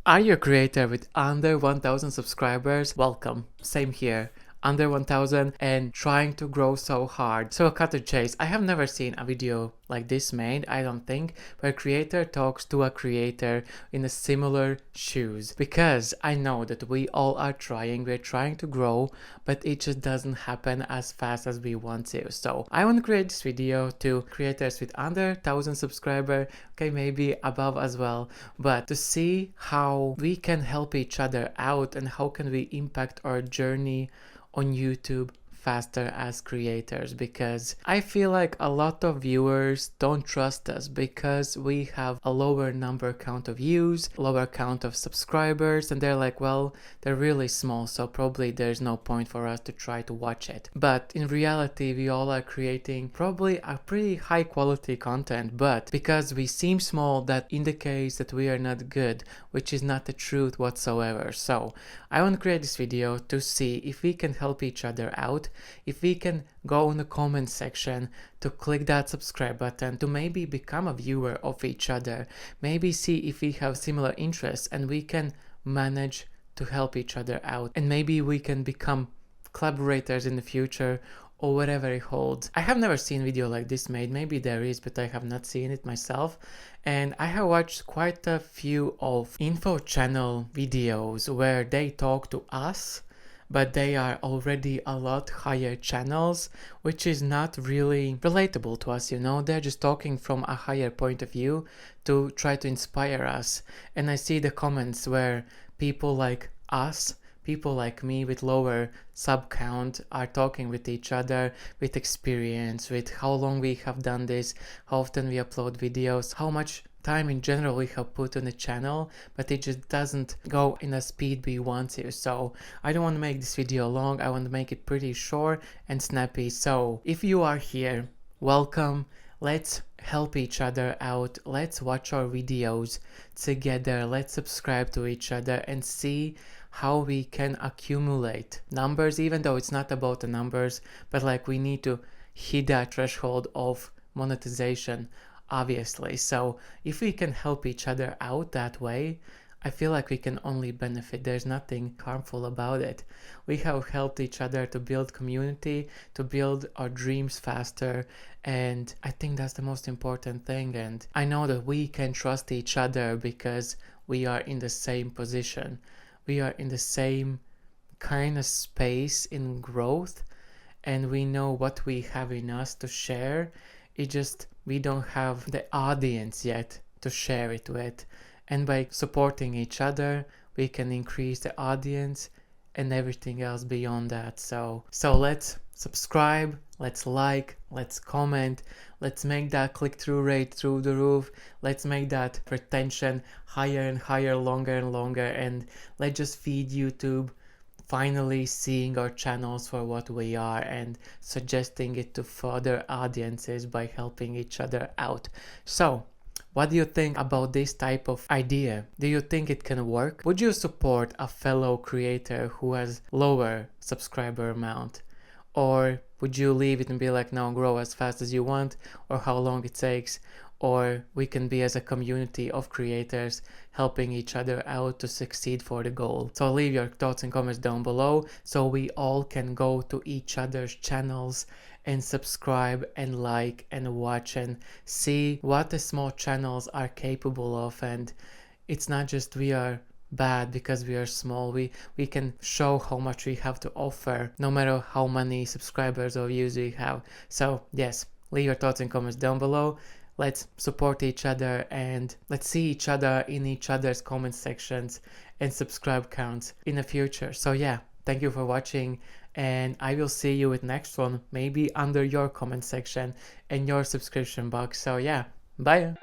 Are you a creator with under 1000 subscribers? Welcome. Same here. Under 1000 and trying to grow so hard. So cut to chase. I have never seen a video like this made, I don't think, where a creator talks to a creator in a similar shoes. Because I know that we all are trying, we're trying to grow, but it just doesn't happen as fast as we want to. So I want to create this video to creators with under 1000 subscribers, okay, maybe above as well, but to see how we can help each other out and how can we impact our journey on YouTube faster as creators, because I feel like a lot of viewers don't trust us because we have a lower number count of views, lower count of subscribers, and they're like, well, they're really small, so probably there's no point for us to try to watch it. But in reality, we all are creating probably a pretty high quality content, but because we seem small, that indicates that we are not good, which is not the truth whatsoever. So I want to create this video to see if we can help each other out, if we can go in the comment section to click that subscribe button, to maybe become a viewer of each other, maybe see if we have similar interests and we can manage to help each other out, and maybe we can become collaborators in the future or whatever it holds. I have never seen a video like this made, maybe there is, but I have not seen it myself. And I have watched quite a few of info channel videos where they talk to us, but they are already a lot higher channels, which is not really relatable to us, you know. They're just talking from a higher point of view to try to inspire us. And I see the comments where people like us, people like me with lower sub count are talking with each other, with experience, with how long we have done this, how often we upload videos, how much time in general we have put on the channel, but it just doesn't go in the speed we want to. So I don't want to make this video long, I want to make it pretty short and snappy. So if you are here, welcome. Let's help each other out, let's watch our videos together, let's subscribe to each other and see how we can accumulate numbers, even though it's not about the numbers, but like we need to hit that threshold of monetization, obviously. So if we can help each other out that way, I feel like we can only benefit. There's nothing harmful about it. We have helped each other to build community, to build our dreams faster, and I think that's the most important thing. And I know that we can trust each other because we are in the same position. We are in the same kind of space in growth, and we know what we have in us to share. It just, we don't have the audience yet to share it with. And by supporting each other, we can increase the audience and everything else beyond that. So let's subscribe, let's like, let's comment, let's make that click-through rate through the roof, let's make that retention higher and higher, longer and longer, and let's just feed YouTube finally seeing our channels for what we are and suggesting it to further audiences by helping each other out. So what do you think about this type of idea? Do you think it can work? Would you support a fellow creator who has lower subscriber amount? Or would you leave it and be like, no, grow as fast as you want, or how long it takes? Or we can be as a community of creators helping each other out to succeed for the goal. So leave your thoughts and comments down below so we all can go to each other's channels and subscribe and like and watch and see what the small channels are capable of. And it's not just we are bad because we are small, we can show how much we have to offer no matter how many subscribers or views we have. So yes, leave your thoughts and comments down below. Let's support each other and let's see each other in each other's comment sections and subscribe counts in the future. So yeah, thank you for watching, and I will see you with next one, maybe under your comment section and your subscription box. So yeah, bye.